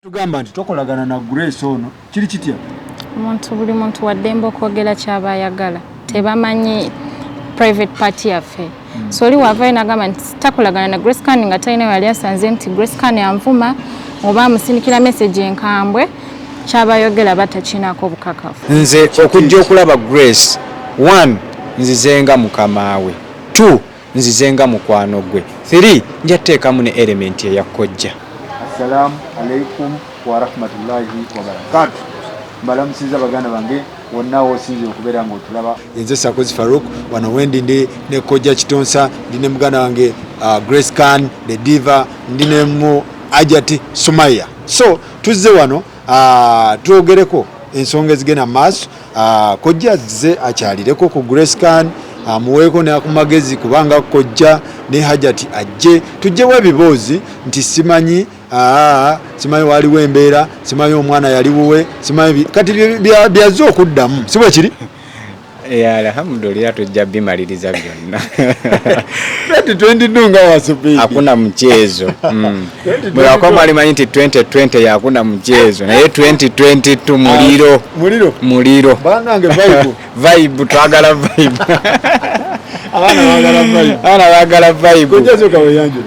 Tugamba nti tokolagana na Grace ono kiri kitya? Buli muntu waddembe okwogera kyaba ayagala tebamanyi private party yaffe. So oli wavayo nagamba nti takolagana na Grace kandi nga talina yali asanze nti Grace kandi anvuma oba amusindikira message enkambwe kyaba ayogera batakinako obukakafu. Nze okujja okulaba Grace 1 nzizenga mukamaawe 2 nzizenga mukwano gwe 3 njateekamu ne element eya Kojja. Assalamu alaikum wa rahmatullahi wa barakatuh. Mbalamusiza baganda bange wonna osinze okubeera nga otulaba. Nze Sakozi Farouk wano wendi ndi ne Kojja Kitonsa ndi ne muganda wange Grace Khan the Diva ndi ne mu Ajati Sumaya. So tuzze wano tuogereko ensonga ezigenda maaso. Kojja ze akyalireko ku Grace Khan amuweeko nakumagezi kubanga Kojja ne Hajati ajje tujjewo ebibuuzi nti simanyi simanyi waliwo embeera simanyi omwana yaliwuwe simanyi kati byazo okuddamu si bwe kiri alhamdulillah tujja bimaliriza byonna 2022 nga wasubiri hakuna mchezo bwako malimanyi nti 2020 hakuna mchezo naye 2022 muliro banange vibe twagala vibe Ana bagala vibe. Kojja soka weyanjule.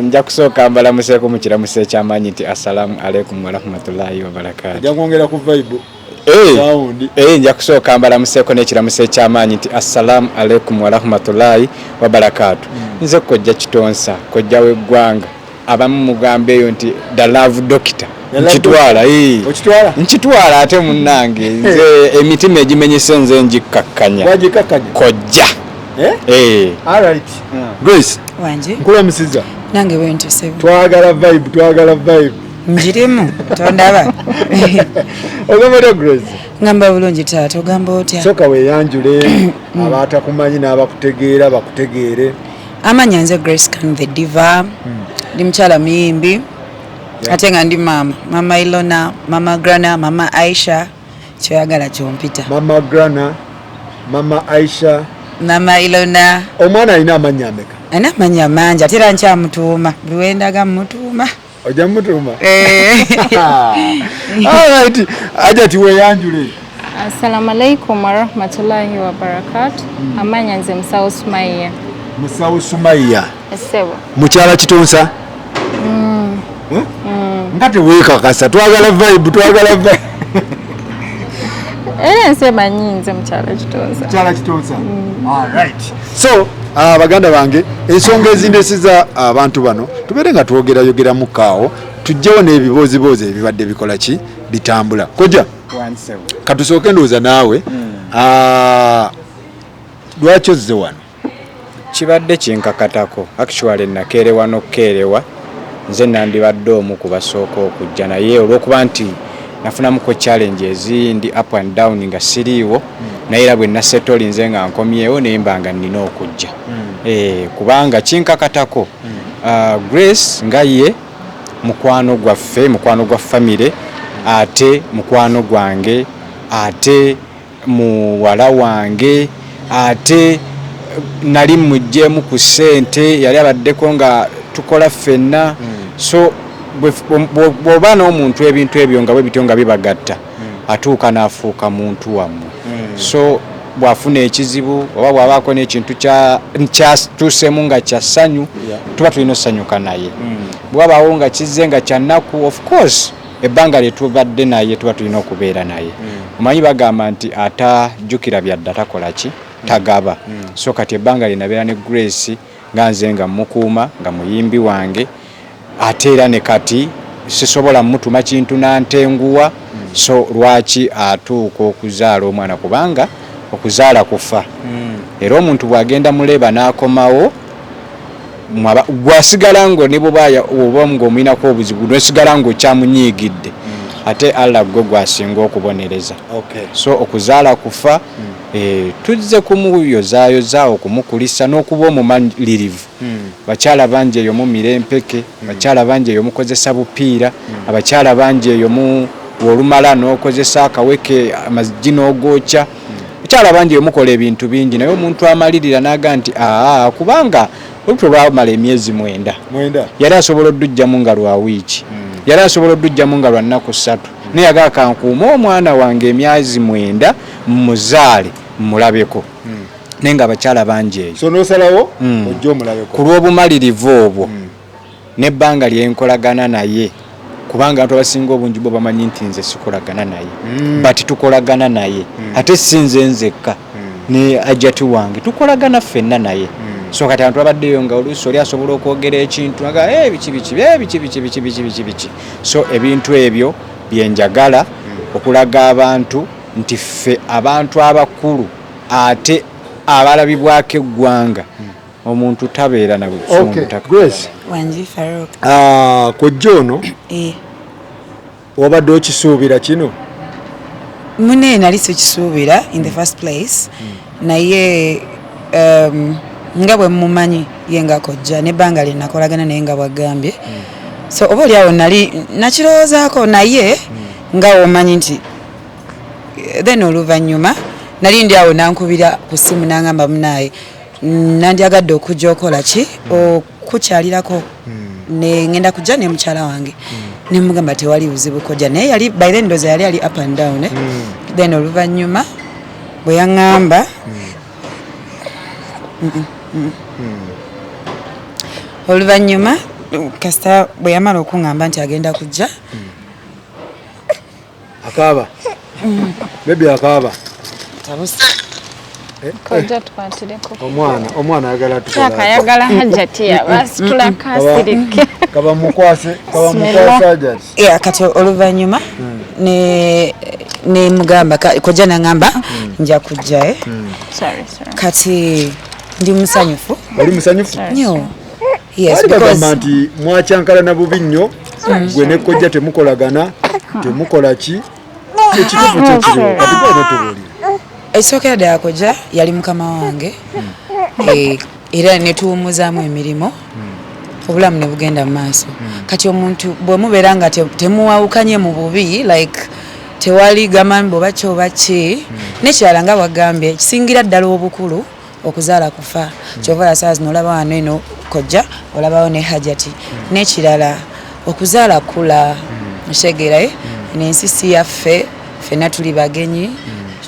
Nja kusooka mbalamuseko mu kiramuso ekyamanyi nti assalamu alaikum wa rahmatullahi wa barakatuh. Nja kwongera ku vibe. Nja kusooka mbalamuseko n'ekiramuso ekyamanyi nti assalamu alaikum wa rahmatullahi wa barakatuh. Nze Kojja Kitonsa, Kojja w'eggwanga. Abamu mugambe eyo nti the love doctor. Nchitwala Ochitwala? Nchitwala ate munnange. Nze emitima egimenyese nze njikakkanya. Wagikakkanya? Kojja. All right. Grace. Wanje. Nkula musiza. Nange wento sebu. Twagala vibe. Njirimu. Tondaba. Ogamba Grace. Ngamba bulungi taata ogamba otya. Soka weyanjule abatakumanyi n'abakutegeera bakutegeere. Amanya nze Grace Khan the Diva. Ndi mukyala muyimbi. Ate nga ndi mama Ilona, mama Grana, mama Aisha. Kyoyagala kyompita. Mama Grana, mama Aisha. Mama Ilona. Omwana alina amannya ameka? Alina amannya mangi ate era nkyamutuuma. Biwendaga mutuuma. Ojja mutuuma? Alright. Ajati weyanjule. Assalamu alaikum wa rahmatullahi wa barakatuh. Amanya nze Musawo Sumaya. Musawo Sumaya. Esebo. Mukyala Kitonsa? Ngate weekakasa twagala vibe. Nsema nyinze Mukyala Kitonsa. Mukyala Kitonsa. All right. So baganda bange ensonga ezindesiza abantu bano tubeere nga twogera mukaawo tujjewo n'ebibuuzi ebibadde bikola ki bitambula. Kojja katusooke ndowooza naawe lwaki ozze wano? Kibadde kinkakatako actually nakeerewa n'okkeerewa nze nandibadde omu ku basooka okujja naye olw'okuba nti nafunamuko challenge ezindi up and down nga siriiwo naye era bwe nasetoli nze nga nkomyewo naye mbanga nnina okujja kubanga kinkakatako Grace nga ye mukwano gwa family ate mukwano gwange ate muwala wange ate nali mujjeemu ku ssente yali abaddeko nga tukola ffenna so bw'oba n'omuntu ebintu ebyo nga bwe bityo nga bibagatta atuuka n'afuuka muntu wammwe so bw'afuna ekizibu oba bw'abaako n'ekintu kyatuusemu nga kya ssanyu tuba tulina ossanyuka naye bw'abaawo nga kizze nga kya nnaku of course ebbanga lye tubadde naye tuba tulina okubeera naye omanyi bagamba nti atajjukira byadde takola ki tagaba so kati ebbanga lye nabeera ne Grace nga nze nga mukuuma nga muyimbi wange ate era ne kati sisobola mutuma kintu nantenguwa so lwaki atuuka okuzaala omwana kubanga okuzaala kufa era omuntu bw'agenda muleba n'akomawo gwasigala ngo ne bw'oba ng'omulinako obuzibu nesigala ng'okyamunyiigidde ate Allah gwe gwasinga okubonereza so okuzaala kufa tuzze kumuyozaayoza okumukulisa n'okuba omumalirivu bakyala bangi eyo mu mirempeke bakyala bangi eyo mukozesa bupiira abakyala bangi eyo mu olumala n'okozesa akaweke amazigi n'ogwokya bakyala bangi eyo mukola ebintu bingi naye omuntu amalirira n'aga nti kubanga olutwe lwamala emyezi 9 yali asobola oddujjamu nga lwa wiiki yali asobola oddujjamu nga lwa nnaku 3 naye yagala kankuuma omwana wange emyezi 9 muzaale mulabeko naye nga abakyala bangi eyo so nosalawo ojja omulabeko ku lw'obumalirivu obwo n'ebbanga lyenkolagana naye kubanga abantu abasinga obungi bo bamanyi nti nze sikolagana naye but tukolagana naye ate si nze nzekka ne ajati wange tukolagana ffenna naye so kati abantu abaddeyo nga oluusi oli asobola okwogera ekintu aga biki so ebintu ebyo byenjagala okulaga abantu nti ffe abantu abakulu ate abalabibwako eggwanga omuntu tabeera na busungu Grace Wanji Farouk Kojja ono wabadde okisuubira kino mune nali sikisuubira in the first place naye nga bwe mumanyi ye nga Kojja n'ebbanga lye nakolagana naye nga bwagambye so oba oli awo nali nakirowoozaako naye nga omanyi nti then oluvannyuma nali ndi awo nankubira ku ssimu n'angamba munaye nandyagadde okujja okola ki okukyalirako ngenda kujja ne mukyala wange nemugamba tewali buzibu Kojja naye yali by then ndoza yali ali up and down then oluvannyuma bwe yaŋŋamba oluvannyuma kasita bwe yamala okuŋŋamba nti agenda kujja akaaba bebi akaaba Kojja tukwatireko omwana ayagala ayagala hajati yabasitula kasirike kaba mukwase hajati kati oluvannyuma ne mugamba Kojja n'aŋŋamba nja kujja kati ndi musanyufu oli musanyufu nnyo bagamba nti mwakyankalana bubi nnyo gwe ne Kojja temukolagana temukola ki ekituufu kyekiriwo kati gwenotubuulira ekisookera ddala Kojja yali mukama wange era netuwumuzaamu emirimu obulamu ne bugenda mu maaso kati omuntu bwe mubeera nga temuwawukanye mu bubi like tewali gamambo baki oba ki nekirala nga bwagambye kisingira ddala obukulu okuzaala kufa kyova saa zino olaba wano eno Kojja olabawo ne hajati nekirala okuzaala kula oshegeraye n'ensi si yaffe ffenna tuli bagenyi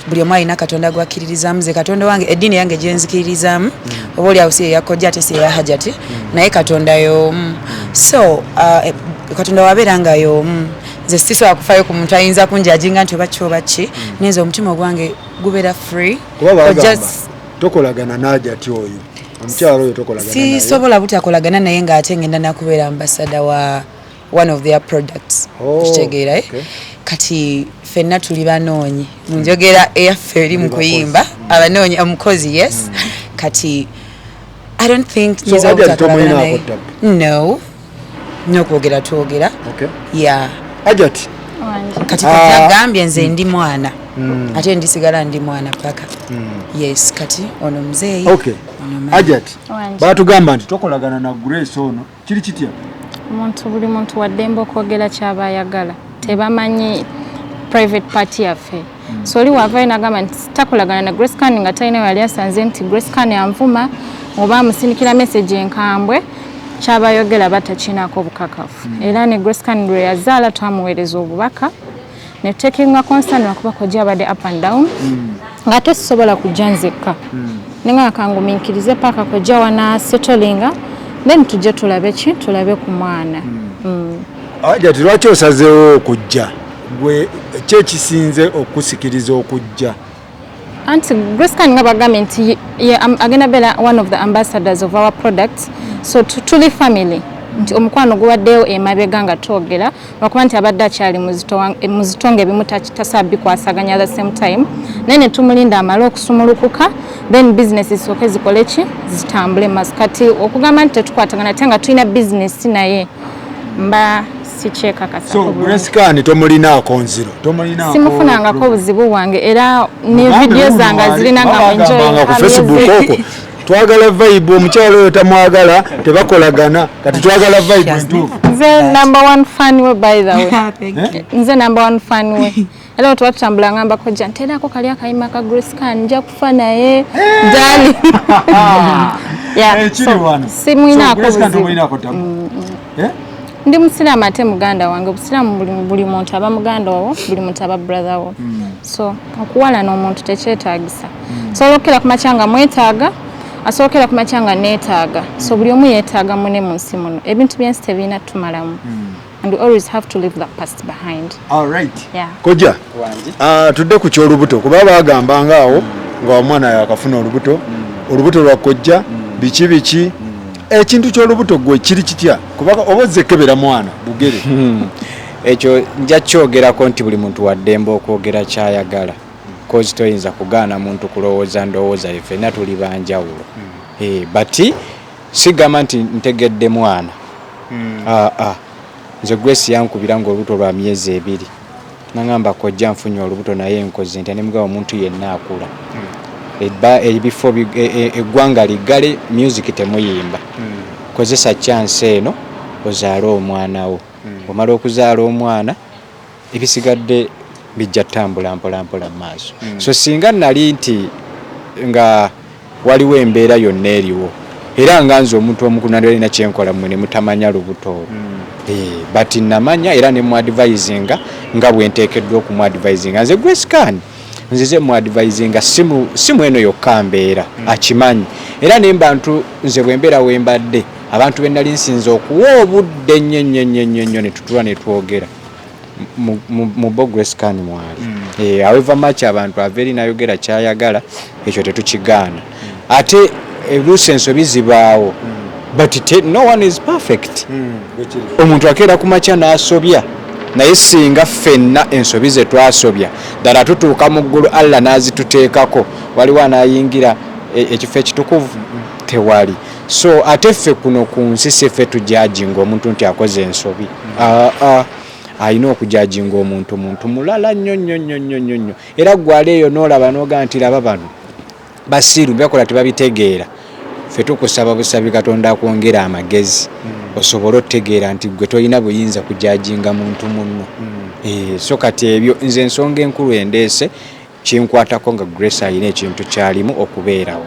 buli omu alina katonda gwakkiririzaamu ze katonda wange eddiini yange gyenzikiririzaamu oba oli awo si eya Kojja ate si eya hajati naye katonda y'omu so katonda wabeera nga y'omu nze sisobola kufaayo ku muntu ayinza kunjajinga nti oba ki oba ki nayinza omutima gwange gubeera free tokolagana n'ajati oyo omukyalo oyo tokolagana naye sisobola butakolagana naye ng'ate ngenda nakubeera ambassador wa one of their products kitegeera kati ffenna tuli banoonyi mu njogera eyaffe eri mu kuyimba abanoonyi omukozi yes kati I don't think no nokwogera twogera hajati kati agambye nze ndi mwana ate ndisigala ndi mwana paka yes kati ono muzeeyi hajati batugamba nti tokolagana na Grace ono kiri kitya buli muntu waddembe okwogera kyaba ayagala tebamanyi private party yaffe so oli wavayo nagamba nti takolagana na Grace Khan nga talina yali asanze nti Grace Khan anvuma oba amusindikira message enkambwe kyaba ayogera batakinako obukakafu era ne Grace Khan lwe yazaala twamuweereza obubaka ne takinga concern lwakuba Kojja abadde up and down nga tesobola kujja nzekka nenga kanguminkirize paka Kojja wana settlinga then tujje tulabe ku mwana hajati lwaki osazeewo okujja gwe kyekisinze okusikiriza okujja anti Grace Khan nga bagambye nti agenda beera one of the ambassadors of our products so tuli family nti omukwano guwaddeyo emabega nga twogera lwakuba nti abadde akyali muzitonga ebimu tasabikwasaganya at the same time naye ne tumulinda amale okusumulukuka then business zisooke zikole ki zitambule maaso kati okugamba nti tetukwatagana ate nga tulina business naye mba sikyekakasa so Grace Khan tomulinaako nziro simufunangako obuzibu bwange era ne video zange zirina nga enjoy ku Facebook okwo twagala vibe omukyalo oyo tamwagala tebakolagana kati twagala vibe entuufu nze number one fan we by the way nze number one fan we era twatambula ngamba Kojja nterako kali akayima ka Grace Khan nja kufa naye dali kiri wano simuinako Grace Khan tomulinaako tabu ndi musiraamu ate muganda wange. Obusiraamu buli muntu aba muganda wo, buli muntu aba brother wo. So okuwalana omuntu tekyetaagisa. Solokera ku makya nga mwetaaga, asolokera ku makya nga neetaaga. So buli omu yeetaaga mune mu nsi muno. Ebintu byensi tebirina tumalamu. And we always have to leave that past behind. All right. Yeah. Kojja. Tudde ku kyolubuto kuba bagamba ngaawo nga omwana yakafuna olubuto. Olubuto lwa Kojja biki ekintu ky'olubuto gwe kiri kitya kuba obozze kebera mwana bugere. Ekyo nja kyogerako nti buli muntu waddembe okwogera kyayagala. Kozi toyinza kugaana muntu kulowooza ndowooza ye ffenna tuli banjawulo. But sigamba nti ntegedde mwana. Nze Grace yankubira ng'olubuto lwa myezi 2. Nangamba Kojja nfunye olubuto naye nkoze nti nemugaba omuntu yenna akula. Ebifo eggwanga liggale music temuyimba. Kozesa chance eno ozaala omwana wo. Omala okuzaala omwana ebisigadde bijja tambula mpola maaso. So singa nali nti nga waliwo embeera yonna eriwo era nga nze omuntu omukulu nalina kyenkola mmwe ne mutamanya lubuto olwo. But namanya era ne muadvisinga nga bwenteekeddwa okumuadvisinga. Nze Grace Khan nzize muadvisinga simu eno yokka mbeera akimanyi era nembantu nze bwembeera wembadde abantu bennali nsinza okuwa obudde nnyo ne tutula ne twogera mu bo Grace Khan mwali. However much abantu averi nayogera kyayagala ekyo tetukigaana. Ate oluusi ensobi zibaawo but no one is perfect. Omuntu akeera ku makya n'asobya naye singa ffenna ensobi ze twasobya ddala tutuuka mu ggulu Allah n'azituteekako waliwo anayingira ekifo ekitukuvu tewali. So ate ffe kuno ku nsi si ffe tujajinga omuntu nti akoze ensobi. Ayina okujajinga omuntu mulala nnyo era gwala eyo n'olaba n'ogaa nti laba bano basiiru byakola tebabitegeera. Ffe tukusaba busabi Katonda akwongera amagezi osobole otegeera nti gwe toyina buyinza kujajinga muntu munno. So kati ebyo nze ensonga enkulu endeese kinkwatako nga Grace ayina ekintu kyalimu okubeerawo.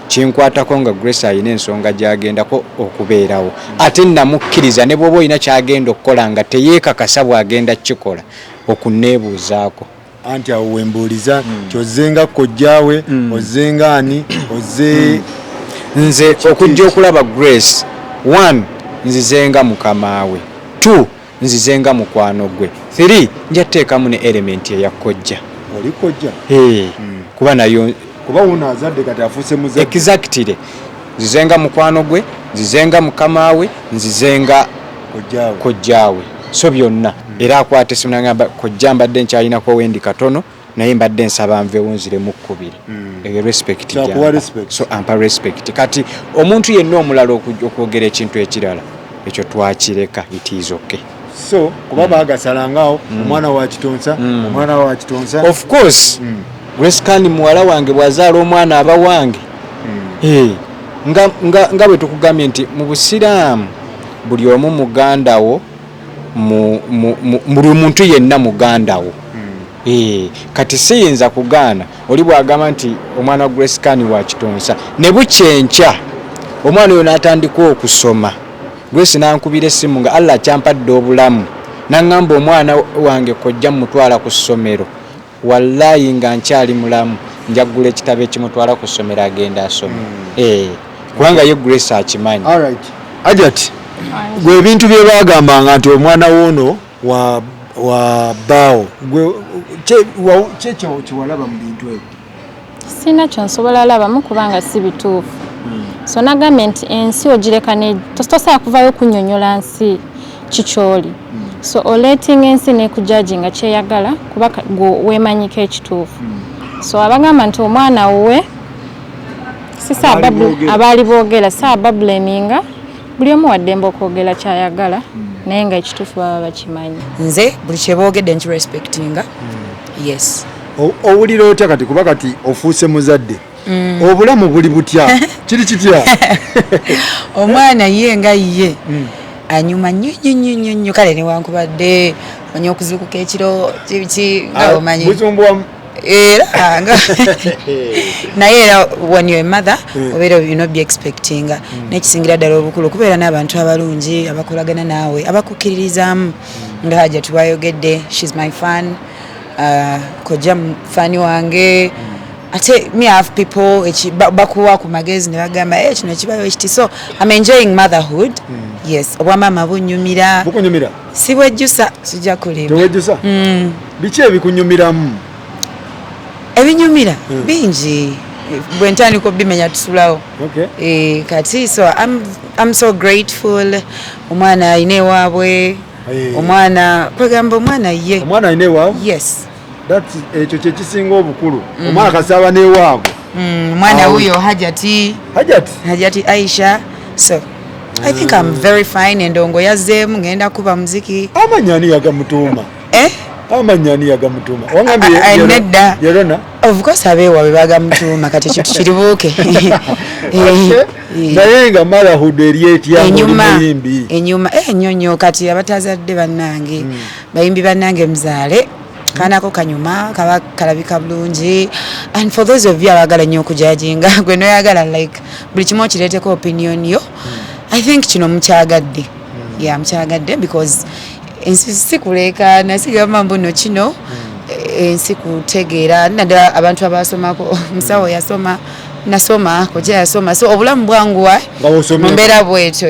Kinkwatako nga Grace ayina ensonga gyagendako okubeerawo. Ate namukkiriza ne bw'oba olina kyagenda okukola nga teyeekakasa bw'agenda kukikola okunneebuuzaako. Anti awo wembuuliza kyozzenga Kojjaawe ozzenga ani ozze nze okujja okulaba Grace 1 nzizenga mukamaawe 2 nzizenga mukwano gwe 3 nja teekamu ne element eya Kojja. Oli Kojja? Kuba nayo kuba wuno azadde kati afuuse muzadde. Exactly. Nzizenga mukwano gwe, nzizenga mukamaawe, nzizenga Kojjaawe. So byonna era akwate simu nangamba Kojja mbadde nkyalinako wendi katono naye mbadde nsaba nve wunzire mu 2. Respect jamba. So ampa respect. Kati omuntu yenna omulala okwogera ekintu ekirala ekyo twakireka it is okay. So kuba bagasalangaawo omwana wa Kitonsa. Of course. Grace Khan muwala wange bwazaala omwana aba wange. Nga bwe tukugambye nti mu Busiraamu buli omu muganda wo buli muntu yenna muganda wo. Kati siyinza kugaana oli bwagamba nti omwana wa Grace Khan wa Kitonsa ne bukyenkya omwana oyo n'atandika okusoma. Grace nankubira essimu nga Allah kyampadde obulamu nangamba omwana wange Kojja mutwala ku ssomero. Wallahi nga nkyali mulamu njagula ekitabo ekimutwala ku ssomero agenda asoma. Kubanga ye Grace akimanyi. All right. Ajati gwe ebintu bye bagambanga nti omwana woono wa baawo gwe kyekyo kiwalaba mu bintu ebyo. Sina kyonsobola labamu kubanga si bituufu. So nagambye nti ensi ogireka ne tosobola kuvayo kunnyonnyola nsi kikyoli. So oleting ensi nekujajinga kyeyagala kuba weemanyiko ekituufu. So abagamba nti omwana wowe sisa abaali boogera saababulaminga buli omu waddembe okwogera kyayagala naye nga ekituufu baba bakimanyi. Nze buli kyeboogedde nkirespectinga. Yes. Owulira otya kati kuba kati ofuuse muzadde obulamu buli butya kiri kitya? Omwana ye nga ye anyuma nnyo kale newankubadde manya okuzuukuka ekiro kibiki nga omanyi era naye era when you're a mother obeera you not be expecting n'ekisingira ddala obukulu kubeera n'abantu abalungi abakolagana naawe abakukkiririzaamu nga Hajja tubayogedde she's my fan Kojja mufani wange ate me have people bakuwa ku magezi ne bagamba kino ekibayo ekiti so I'm enjoying motherhood yes obwamaama bunyumira si bwejjusa sijja kulima tewejjusa biki ebikunyumiramu ebinyumira bingi bwe ntandika obimenya tusulawo kati so I'm so grateful omwana ayina ewaabwe omwana kwegamba omwana ye omwana ayina ewaabwe yes ekyo kyekisinga obukulu omwana kasaba n'ewaabwe omwana huyo Hajati Aisha so I think I'm very fine endongo yazzeemu ngenda kuba muziki amanyani yagamutuuma amanyani yagamutuuma nedda of course abeewaabwe bagamutuuma kati ekyo tukiribuuke naye nga motherhood eri etyamuyimbi enyuma ennyonyo kati abatazadde bannange bayimbi bannange muzaale kanako kanyuma kaba kalabika bulungi and for those of you abagala nnyo okujajinga gwe noyagala like buli kimu okireeteko opinion yo I think kino mukyagadde mukyagadde because ensi sikuleka nasigamba mbuno kino ensi kutegeera naddala abantu abasomako musawo yasoma nasoma Kojja yasoma so obulamu bwanguwa mumbeera bwetyo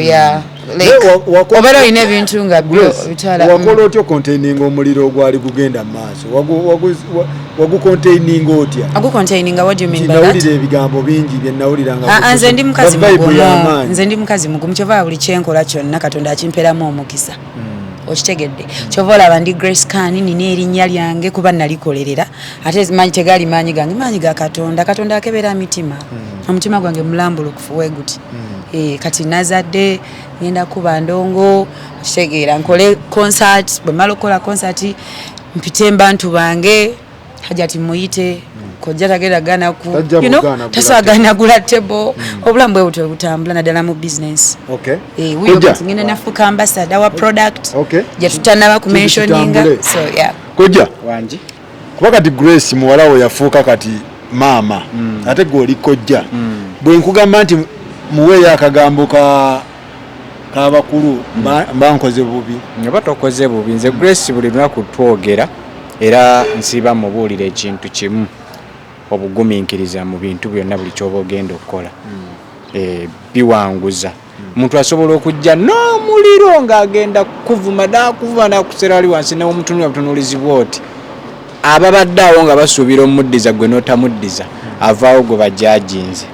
obeera olina ebintu nga byo bitwala wakola otyo containing omuliro ogwali gugenda mu maaso wagucontaininga otya agucontaininga what do you mean by that nawulira ebigambo bingi bye nawuliranga nze ndi mukazi mugumu kyova buli kyenkola kyonna Katonda akimpeeramu omukisa okitegedde kyova olaba ndi Grace Khan nina erinnya lyange kuba nalikolerera ate manyi tegali maanyi gange maanyi ga Katonda akebera mitima omutima gwange mulambulukufu weguti kati nazadde ngenda kuba ndongo kitegeera nkole concert bwe mala okukola concert mpite bantu bange Hajati muyite Kojja tageragana ku tasagana gula table obulamu bwe butwe butambula naddala mu business huyo ngenda nafuka ambassador wa product jetutanaba ku mentioninga so Kojja wanji kuba kati Grace muwalawo yafuuka kati maama ate goli Kojja bwe nkugamba nti muweeyo akagambo kabakulu mbankoze bubi nga tokoze bubi nze Grace buli lunaku twogera era nsiba mubuulira ekintu kimu obugumiikiriza mu bintu byonna buli kyoba ogenda okukola biwanguza omuntu asobola okujja n'omuliro ng'agenda kuvuma nakusera ali wansi n'omutunula butunuulizibwa oti ababadde awo nga basuubira omuddiza gwe n'otamuddiza avaawo gwe bajajinze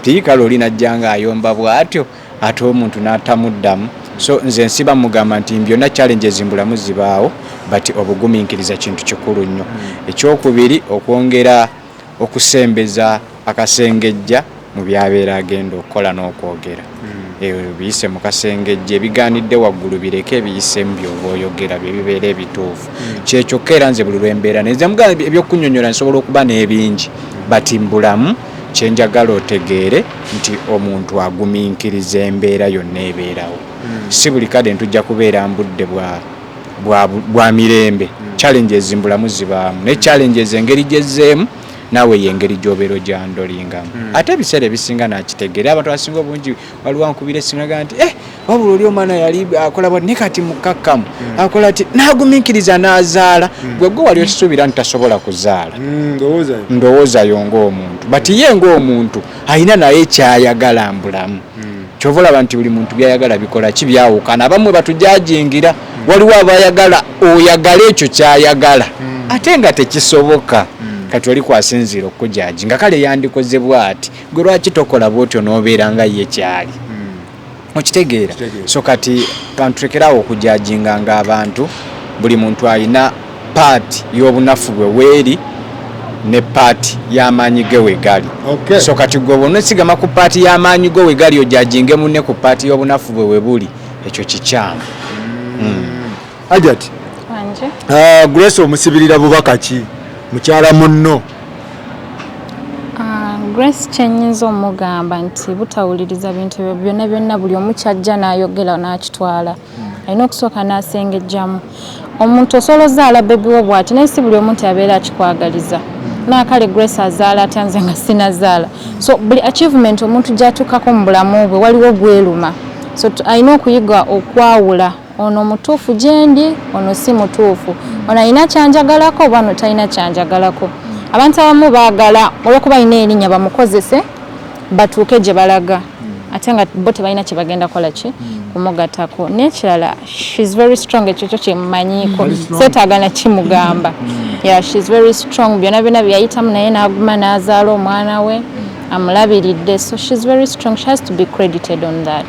tiikala oli najja ng'ayomba bw'atyo ate omuntu n'atamuddamu so nze nsiba mugamba nti byonna challenges mbulamu zibaawo but obugumiikiriza kintu kikulu nnyo ekyokubiri okwongera okusembeza akasengejja mu byabeera agenda okukola n'okwogera biyise mu kasengejja ebigaanidde waggulu bireke biyise mu byoba oyogera bye bibeera ebituufu kyekyokka era nze buli lwembeera neze mugamba ebyokunyonyola nsobola okuba n'ebingi but mbulamu kyenjagala otegeere nti omuntu agumiikiriza embeera yonna ebeerawo si buli kade ntujja kubeera mbudde bwa mirembe challenges mbulamu zibaamu ne challenges engeri gyezzeemu naawe yengeri gy'obeera ogyandolingamu ate ebiseera ebisinga nakitegeera abantu abasinga obungi waliwo ankubira essimu nagaa nti wabula oli omwana yali akola bwati ne kati mukakkamu akola ti n'agumiikiriza n'azaala gwe wali okisuubira nti tasobola kuzaala ndowoozayo ng'omuntu but ye ng'omuntu alina naye kyayagala mbulamu kyova olaba nti buli muntu byayagala bikola ki byawukana abamwe batujajingira waliwo abayagala oyagala ekyo kyayagala ate nga tekisoboka kati oli kwasinziira okujajinga kale yandikoze bwati gwe lwaki tokola bwotyo n'obeera nga ye kyali okitegeera so kati kanturekerawo okujajinga ng'abantu buli muntu alina paati y'obunafu bwe weeri ne paati y'amaanyi ge wegali so kati gwe bonesigama ku paati y'amaanyi go wegali ojajinge munne ku paati y'obunafu bwe webuli ekyo kikyamu Hajati Grace omusibirira bubaka ki mukyala munno Grace kyenyinza omugamba nti butawuliriza bintu byonna buli omu kyajja n'ayogera n'akitwala alina okusooka n'asengejjamu omuntu osobola ozaala bebi wo bw'ati naye si buli omuntu abeera akikwagaliza nakale Grace azaala ate nze nga sinazaala. So buli achievement omuntu gyatuukako mu bulamu bwe waliwo gweluma. So alina okuyiga okwawula ono mutuufu gyendi ono si mutuufu, ono alina kyanjagalako oba ono talina kyanjagalako. Abantu abamu baagala olwokuba alina erinnya bamukozese batuuke gye balaga ate nga bo tebalina kye bagenda kola ki kumugatako. N'ekirala she's very strong, ekyo kyo kyemmanyiiko seetaagana kimugamba. Yeah, she's very strong, byonna byonna byayitamu naye n'aguma n'azaala omwana we amulabiridde, so she's very strong, she has to be credited on that.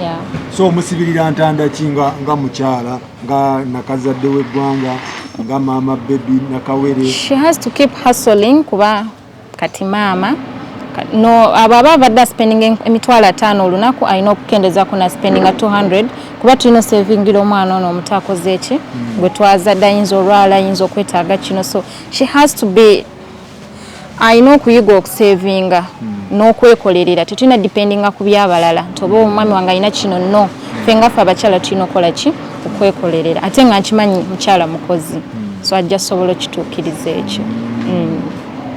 Yeah. So musibirira ntanda kinga nga mukyala nga nakazadde w'eggwanga nga mama baby nakawere. She has to keep hustling kuba kati mama no ababa badda spending emitwala 5 olunaku alina okukendezaako na spending 200 kuba tulina savingira omwana ono omutaakoze eki gwe twazadde ayinza olwala ayinza okwetaaga kino, so she has to be alina okuyiga okusavinga n'okwekolerera, tetulina dependinga ku byabalala nti oba omwami wange alina kino no fenga ffe abakyala tulina okukola ki okwekolerera ate nga nkimanyi mukyala mukozi so ajja sobola okituukiriza ekyo.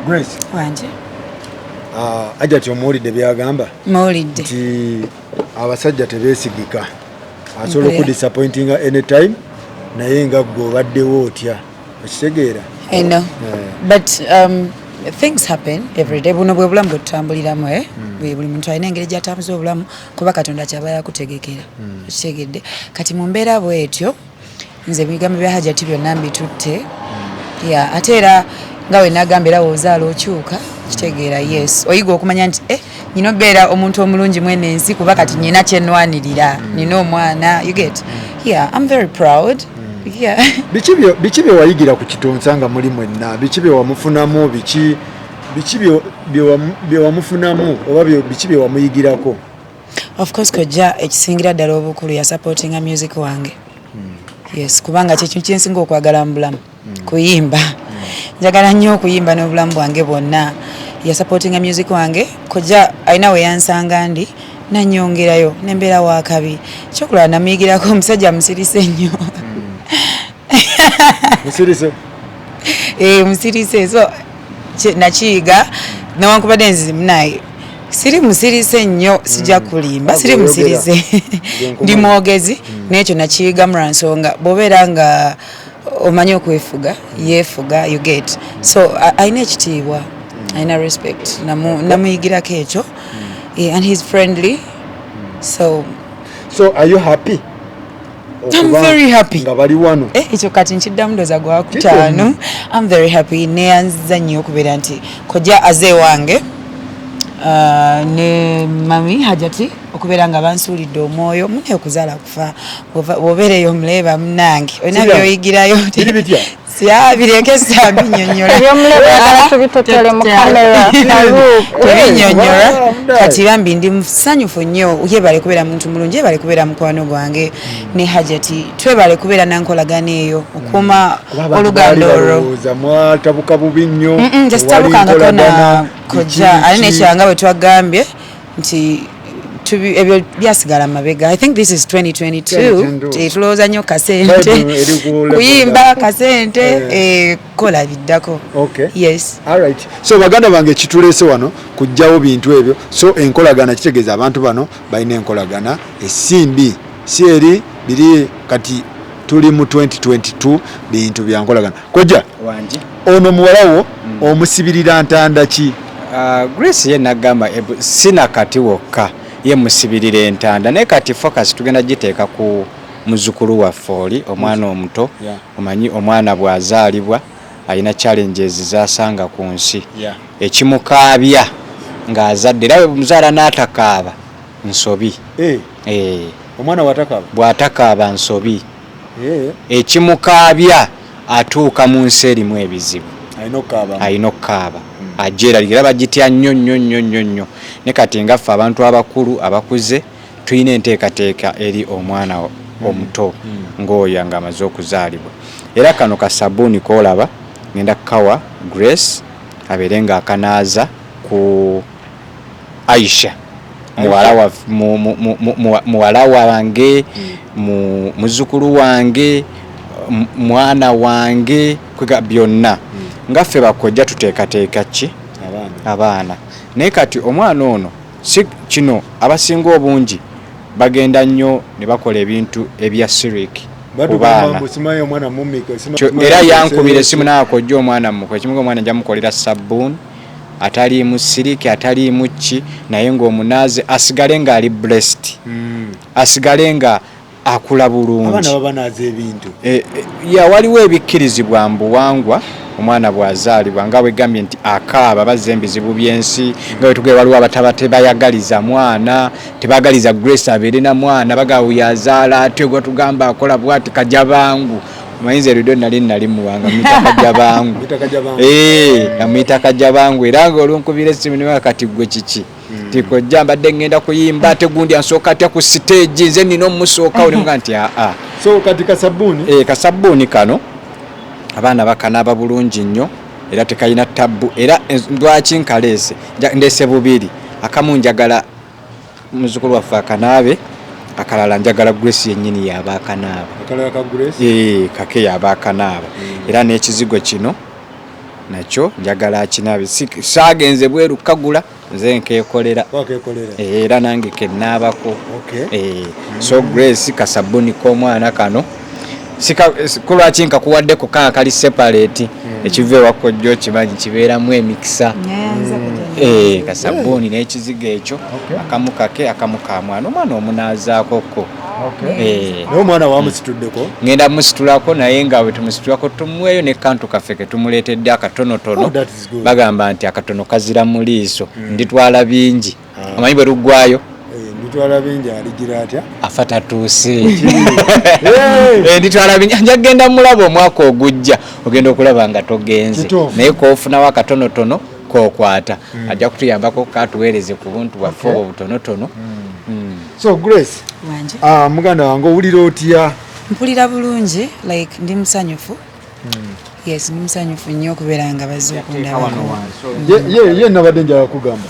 Grace wanje ajati omuwulidde byagamba mawulidde nti abasajja tebeesigika asobola okudisappointinga anytime naye nga gwe obaddewo otya okitegeera. I know. But things happen every day. Buno bwe bulamu bwe tutambuliramu buli muntu alina engeri gy'atambuza obulamu kuba Katonda kyaba yakutegekera okitegedde. Kati mu mbeera bw'etyo nze ebigambo bya Hajati byonna mbitutte ate era nga we nagamba era woozaala okyuka kitegeera yes oyiga okumanya nti nyina obeera omuntu omulungi mwene ensi kuba kati nyina kyenwanirira nina omwana you get. I'm very proud. Biki bye wayigira ku Kitonsa nga muli mwenna, biki bye wamufunamu, biki bye wamufunamu oba biki bye wamuyigirako? Of course Kojja ekisingira ddala obukulu ya supporting a music wange. Yes kubanga kyekyo kyensinga okwagala mu bulamu kuyimba. Njagala nnyo okuyimba n'obulamu bwange bwonna. Ya supporting a music wange Kojja alina we yansanga ndi nanyongerayo nembeera wakabi kyokulaba namuyigirako omusajja musirise nnyo. Musirise? Musirise so nakiyiga newankubadde nzi munaye siri musirise nnyo sijja kulimba siri musirise ndi mwogezi n'ekyo nakiyiga mu lwansonga bw'obeera nga omanyi okwefuga yeefuga you get so alina ekitiibwa alina respect namuyigirako ekyo and he's friendly so are you happy? I'm very happy. Nga bali wano. Ekyo kati nkiddamu ndoza gwa kutaano. I'm very happy. Neyanziza nnyo okubeera nti Kojja aze wange ne mami Hajati okubeera nga bansuulidde omwoyo mune okuzaala kufa obeereyo omuleeba munange olina byoyigirayo bireke sabinyonyola tebinyonyola kati bambi ndi musanyufu nnyo yebale kubeera muntu mulungi yebale kubeera mukwano gwange ne Hajati twebale kubeera nankolagana eyo okuuma oluganda olwo mwatabuka bubi nnyo njestabukangako na Kojja ali nekyanga bwe twagambye nti ebyo byasigala mabega. I think this is 2022 tulowooza nnyo kasente kuyimba kasente kola biddako. Yes. Alright. So baganda bange kitulese wano kujjawo bintu ebyo so enkolagana kitegeeza abantu bano balina enkolagana esimbi si eri biri kati tuli mu 2022 bintu byankolagana. Kojja wanji ono muwalawo omusibirira ntanda ki? Grace ye nagamba sina kati wokka ye musibirira entanda naye kati focus tugenda giteeka ku muzukulu wa Foli omwana omuto omanyi omwana bwazaalibwa alina challenges zasanga ku nsi ekimukaabya ng'azadde era muzaala n'atakaaba nsobi omwana bw'atakaaba nsobi ekimukaabya atuuka mu nsi erimu ebizibu alina okukaaba ajeraligira bagitya nnyo ne kati ngaffe abantu abakulu abakuze tulina enteekateeka eri omwana omuto ng'oyo nga amaze okuzaalibwa era kano kasabuuni koolaba ngenda kukawa Grace abeere nga akanaaza ku Aisha muwala wange muzukulu wange mwana wange kwega byonna ngaffe bakojja tuteekateeka ki abaana naye kati omwana ono si kino abasinga obungi bagenda nnyo ne bakola ebintu ebya sirik ku baana era yankubira essimu n'akojja omwana muko ekimuga omwana njamukolera sabbuuni ataliimu siriki ataliimu ki naye ng'omunaazi asigale ng'ali blessed asigale nga akula bulungi waliwo ebikkirizibwa mbuwangwa omwana bw'azaalibwa nga bwegambye nti akaaba bazza ebizibu by'ensi nga bwetugere waliwo abataba tebayagaliza mwana tebagaliza Grace abeere na mwana bagawe yazaala ate gwe tugamba akola bwati kajja bangu mayinza erido nali muwanga muyita kajja bangu amuyita kajja bangu era nga olunkubira essimu niwe kati gwe kiki tikojja mbadde ngenda kuyimba ate gundi ansooka atya ku stage nze nina omusooka olimuga nti so kati kasabbuuni kasabbuuni kano abaana bakanaaba bulungi nnyo era tekayina tabbu era lwaki nkaleese ndeese bubiri akamu njagala muzukulu waffe akanaabe akalala njagala Grace yennyini yaba akanaaba kake yaba akanaaba era n'ekizigo kino nakyo njagala akinaabe saagenze bweru kagula nze nkeekolera era nange kennaabako so Grace kasabbuuni k'omwana kano kulwaki nkakuwaddeko kaa kali separate ekiva ewakojja okimanyi kibeeramu emikisa kasabbuuni n'ekizigo ekyo akamu kake akamu ka mwana omwana omunaazaakoko naye omwana wamusituddeko ngenda musitulako naye nga bwe tumusitulako tumuweeyo n'ekantu kaffe ke tumuleetedde akatonotono bagamba nti akatono kazira mu liiso nditwala bingi amanyi bwe luggwayo nditwala bingi aligira atya afa tatuuse nditwala bingi njagenda mulaba omwaka ogujja ogenda okulaba nga togenze naye koofunawo akatonotono kokwata ajja kutuyambako katuweereze ku buntu bwaffe obwo butonotono so Grace muganda wange owulira otya mpulira bulungi like ndi musanyufu yes ndi musanyufu nnyo okubeera nga bazuukundaba ye nabadde njala kugamba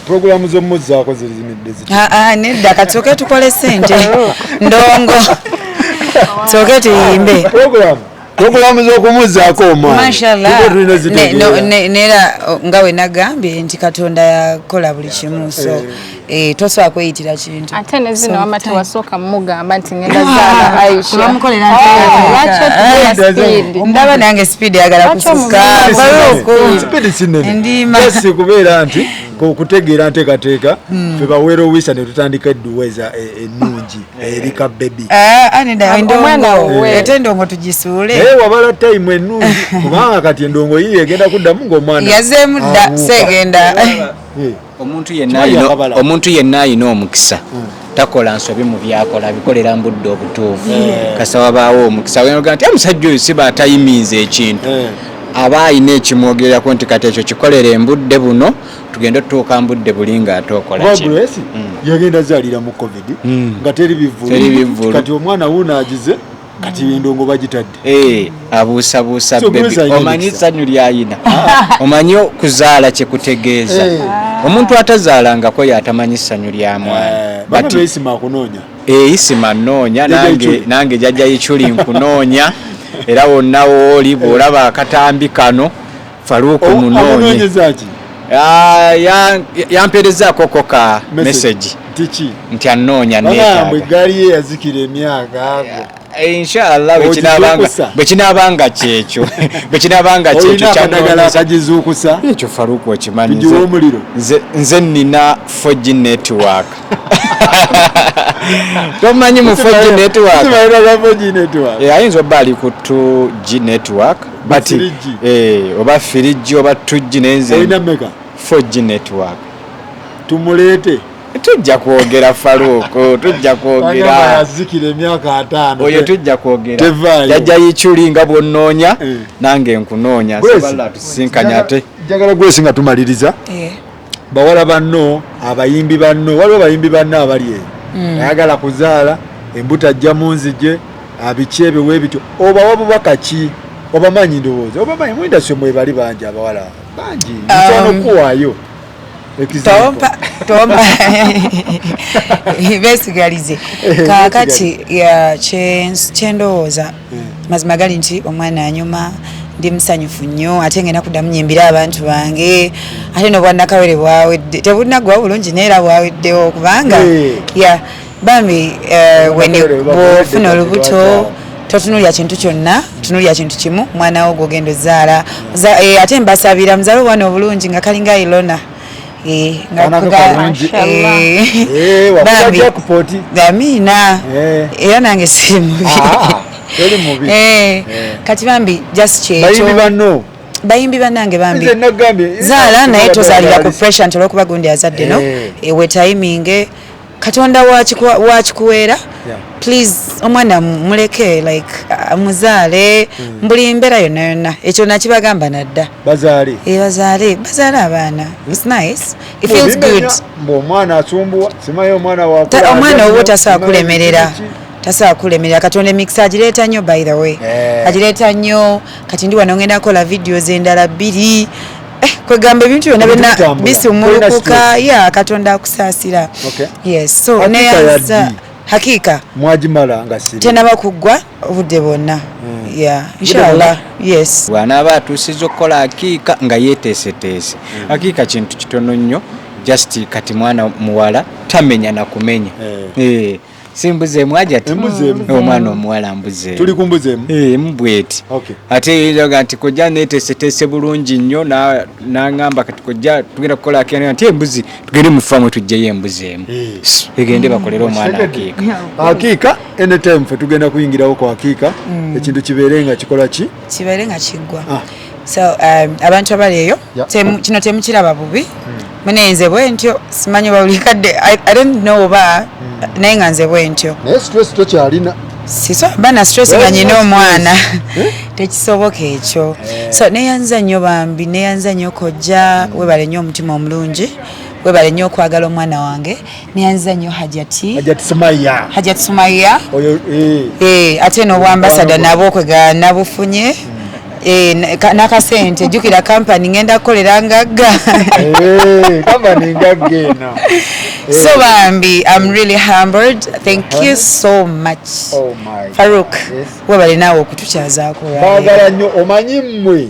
programu z'omuzzaako zirizimidde nedda katusooke tukole ssente ndongo tusooke tuyimbe programu z'okumuzzaako neera nga we nagambye nti Katonda yakola buli kimu so tosobola kweyitira kintu ate ne zino wama tewasooka mugamba nti ngenda zaala Aisha ndaba nange speed yagala kusuka ndimasi kubeera nti okutegeera nteekateeka fe baweera owisa ne tutandika edduweeza ennungi erika bebi ate endongo tugisuule naye wabala tayimu ennungi kubanga kati endongo yiyo egenda kuddamu ng'omwana yazeemu dda seegenda omuntu yenna ayina omukisa takola nsobi mu byakola abikolera mu budde obutuufu kasa wabaawo omukisa wenoga nti omusajja oyo siba atayimiiza ekintu aba ayina ekimwogererako nti kati ekyo kikolera embudde buno tugenda otutuuka mbudde buli ng'ate okola ki yagenda zaalira mu covid nga teri bivulu kati omwana wuunaagize kati endongo bagitadde abuusabuusa bebi omanyi essanyu lyayina omanyi okuzaala kyekutegeeza omuntu atazaalangako yatamanyi essanyu lya mwana isima nnoonya nange jajja yikyuli nkunoonya era wonna wooli bw'olaba akatambi kano faluuku munoonye yampeerezaako ka message nti anoonya inshallah bwe kinaabanga kyekyo ekyo faluuku okimanyi nze nina 4G network tomanyi mu 4G network ayinza obba ali ku 2G network oba 3G oba 2G nenze 4G network tumuleete tujja kwogera faluuko tujja kwogera oyo tujja kwogera jajja yikyuli nga bwonnoonya nange nkunoonya sabala tusinkanya ate njagala Grace nga tumaliriza bawala banno abayimbi banno waliwo abayimbi banno abali eyo ayagala kuzaala embuto ajja mu nzije abikyebe weebityo obawa bubaka ki obamanyi ndowooza obamanyi mu indasitule mwe bali bangi abawala bangi nsobola okuwaayo tomba besigalize kakati kyendowooza mazima gali nti omwana anyuma ndi musanyufu nnyo ate ngenda kuddamu nyimbira abantu bange ate n'obwannakawere bwawedde tebunnagwa bulungi neera bwaweddewo kubanga bambi bw'ofuna olubuto totunulya kintu kyonna tunulya kintu kimu mwana wo gwogenda ozaala ate mbasabira muzaale obwana obulungi nga kalinga Ilona Amina era nange si mubi kati bambi just kyekyo bayimbi bannange bambi zaala naye tozaalira ku pressure nti olwokuba gundi azadde no wetayiminge Katonda wakikuweera please omwana muleke like muzaale mbuli mbeera yonna yonna ekyo nakibagamba nadda bazaale abaana it's nice it feels good omwana asumbuwa simayo omwana oba tasobola kulemerera Katonda emikisa agireeta nnyo by the way agireeta nnyo kati ndi wano ngenda kukola videos endala 2 kwegamba ebintu byonna byonna bisumulukuka Katonda akusaasira yes so neyaza hakika mwagimala nga siri tenaba kuggwa obudde bwonna inshallah yes bw'anaaba atuusizza okukola hakika nga yeeteeseteese hakika kintu kitono nnyo just kati mwana muwala tamenya na kumenya simbuzeemu ajati omwana omuwala mbuzeemu tuli kumbuzeemu mbweti ate yoga nti kojja neeteeseteese bulungi nnyo n'aŋŋamba kati kojja tugenda kukola hakika nti embuzi tugende mu faamu tujjeyo embuzeemu egende bakolere omwana hakika anytime fe tugenda kuyingirawo ku hakika ekintu kibeere nga kikola kibeere nga kiggwa so abantu abali eyo kino temukiraba bubi munenze bwentyo simanyi bawulikadde I don't know oba naye nga nze bwentyo naye stress tokyalina bana stress nga nyina omwana tekisoboka ekyo so neyanza nnyo bambi neyanza nnyo kojja webale nnyo omutima omulungi webale nnyo okwagala omwana wange neyanza nnyo Hajati Sumaya ate n'obwambasada nabo okwegala nabufunye nakasente jukira kampani ngenda kukolera ngagga so bambi I'm really humbled thank you so much Farouk webale naawe okutukyazaako baagala nnyo omanyi mmwe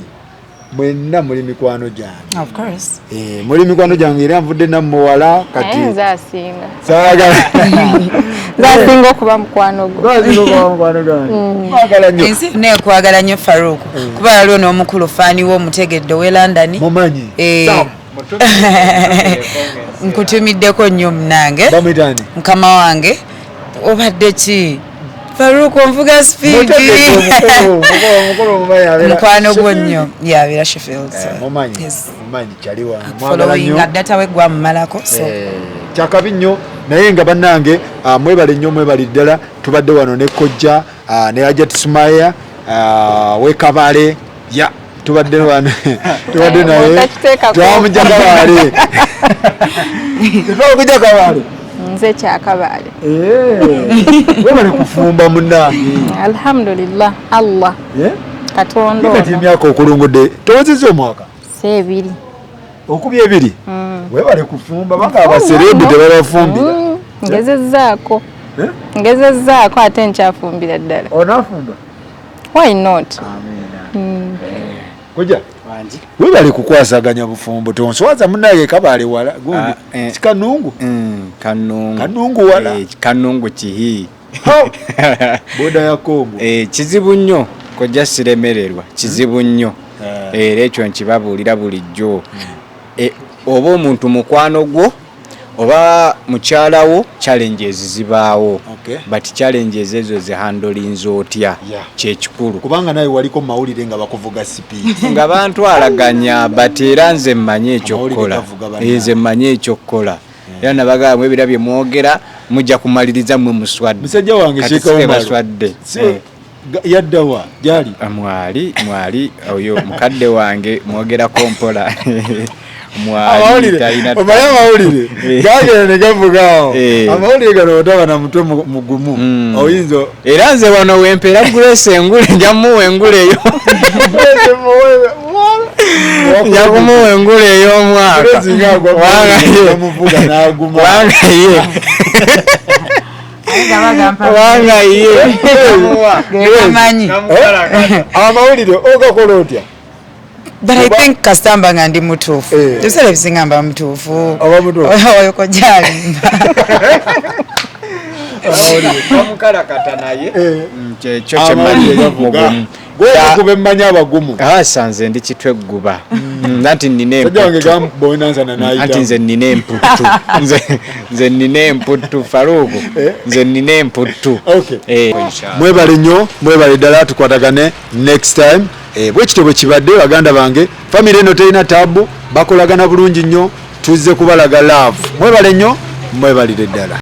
mwenna muli mikwano gyange of course muli mikwano gyange era nvudde namuwala kati zasinga okuba mukwano gwange ensi nekwagala nnyo Farouk kuba yaliwo n'omukulu faani w'omutegedde w'e London mumanyi nkutumiddeko nnyo munange mukama wange obadde ki Farouk onvuga speed mukwano gwo nnyo yabeera Sheffield mumanyi kyaliwa following data we gwamumalako so kyakabi nnyo naye nga bannange mwebale nnyo mwebali ddala tubadde wano ne Kojja ne Hajati Sumaya wekabale tubadde wano tubadde naye twamujja Kabale twamujja Kabale nze kyakabaale webale kufumba munnange alhamdulillah Allah Katonda kati emyaka okulungudde towezezza omwaka sebiri okubya 2 webale kufumba banga abaserebu tebabafumbira ngezezzaako ate nkyafumbira ddala onafumba why not Kojja webale kukwasaganya bufumbo tonswaza munnange Kabale wala gundi kikanungu kanungu wala kanungu kihi boda ya Kongo kizibu nnyo Kojja siremererwa kizibu nnyo era ekyo nkibabuulira bulijjo oba omuntu mukwano gwo oba mukyalawo challenges zibaawo but challenges ezo zihandolinze otya kyekikulu kubanga naye waliko mawulire nga bakuvuga speed nga bantu alaganya but era nze mmanyi ekyokukola mmanyi ekyokukola era nabagambwe ebirabye mwogera mujja kumaliriza mwe muswadde musajja wange baswadde yaddawa jali mwali oyo mukadde wange mwogerako mpola amawulire gagenda ne gavugaawo amawulire gano otaba na mutwe mugumu oyinza era nze wano wempeera Grace engule njamuwa engule eyo njakumuwa engule ey'omwaka wangaye Kubanga ye Gemanyi. amawulire ogakola otya But I think kasitamba nga ndi mutuufu. Ebiseera ebisinga mba mutuufu. Oba mutuufu. Oyo Kojja alimba. bamukalakata naye kyekyo gwe mmanyi abagumu sanze ndi kitwegguba nti nina nti nze nina emputtu nze nina emputtu Faruku nze nina emputtu mwebale nnyo mwebale ddala tukwatagane next time bwekityo bwe kibadde baganda bange famire eno terina tabu bakolagana bulungi nnyo tuzze kubalaga love mwebale nnyo mwebalire ddala